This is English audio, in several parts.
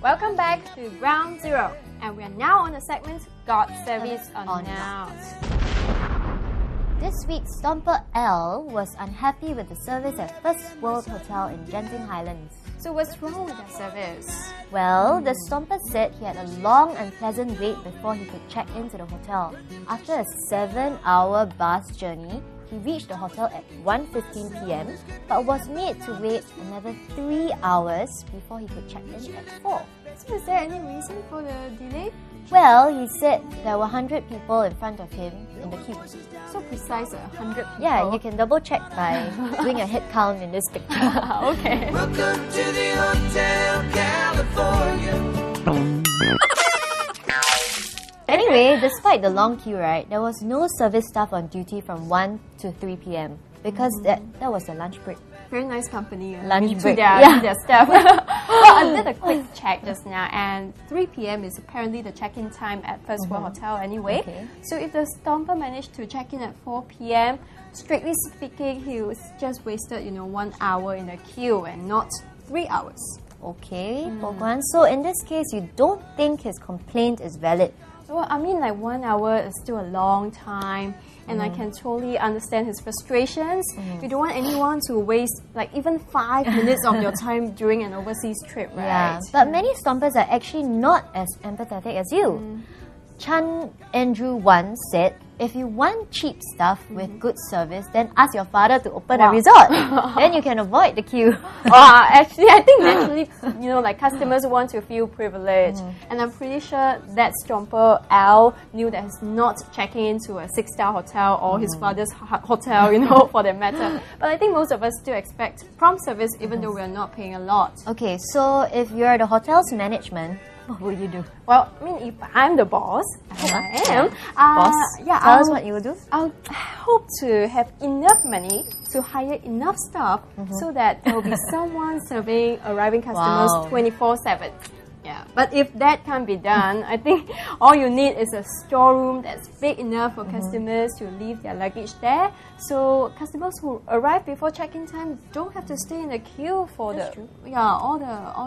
Welcome back to Ground Zero, and we are now on the segment Got Service or Not. This week, STOMPer L was unhappy with the service at First World Hotel in Genting Highlands. So what's wrong with that service? Well, the STOMPer said he had a long and pleasant wait before he could check into the hotel. After a 7-hour bus journey, he reached the hotel at 1:15 p.m. but was made to wait another 3 hours before he could check in at 4. So is there any reason for the delay? Well, he said there were 100 people in front of him in the queue. So precise, 100 people. Yeah, you can double check by doing a head count in this picture. Okay. Welcome to the Hotel California. Anyway, despite the long queue, right, there was no service staff on duty from 1 to 3 p.m. because that was the lunch break. Very nice company. Lunch to break. their staff. Well, I did a quick check just now, and 3 p.m. is apparently the check-in time at First World Hotel anyway. Okay. So if the STOMPer managed to check in at 4 p.m., strictly speaking, he was just wasted, 1 hour in the queue and not 3 hours. Okay, Guan. So in this case, you don't think his complaint is valid? Well, I mean, 1 hour is still a long time, and I can totally understand his frustrations. You don't want anyone to waste even 5 minutes of your time during an overseas trip, right? Yeah, but many STOMPers are actually not as empathetic as you. Chan Andrew once said, if you want cheap stuff with good service, then ask your father to open a resort. Then you can avoid the queue. Actually, I think naturally, customers want to feel privileged. And I'm pretty sure that STOMPer Al knew that he's not checking into a 6-star hotel or his father's hotel, for that matter. But I think most of us still expect prompt service even though we're not paying a lot. Okay, so if you're the hotel's management, what would you do? Well, I mean, if I'm the boss, I am. Boss, yeah, tell us what you will do. I'll hope to have enough money to hire enough staff so that there will be someone serving arriving customers 24/7. Yeah, but if that can't be done, I think all you need is a storeroom that's big enough for customers to leave their luggage there. So customers who arrive before check-in time don't have to stay in the queue for all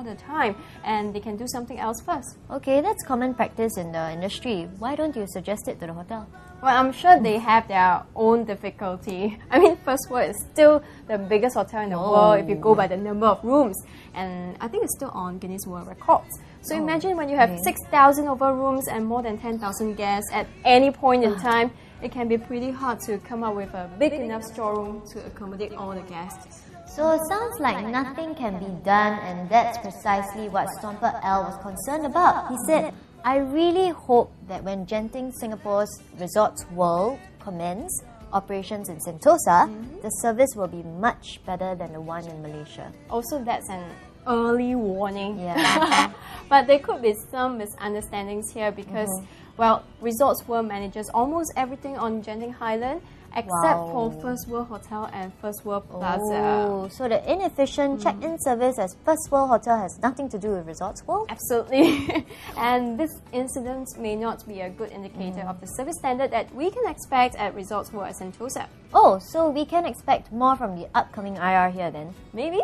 the time, and they can do something else first. Okay, that's common practice in the industry. Why don't you suggest it to the hotel? Well, I'm sure they have their own difficulty. I mean, First World is still the biggest hotel in the world if you go by the number of rooms. And I think it's still on Guinness World Records. So imagine when you have 6,000 over rooms and more than 10,000 guests at any point in time, it can be pretty hard to come up with a big enough storeroom to accommodate all the guests. So it sounds like nothing can be done, and that's precisely what STOMPer L was concerned about. He said, I really hope that when Genting Singapore's Resorts World commence operations in Sentosa, the service will be much better than the one in Malaysia. Also, that's an early warning. Yeah. But there could be some misunderstandings here because, Resorts World manages almost everything on Genting Highland except for First World Hotel and First World Plaza. Oh, so the inefficient check-in service at First World Hotel has nothing to do with Resorts World? Absolutely. And this incident may not be a good indicator of the service standard that we can expect at Resorts World at Sentosa. Oh, so we can expect more from the upcoming IR here then? Maybe?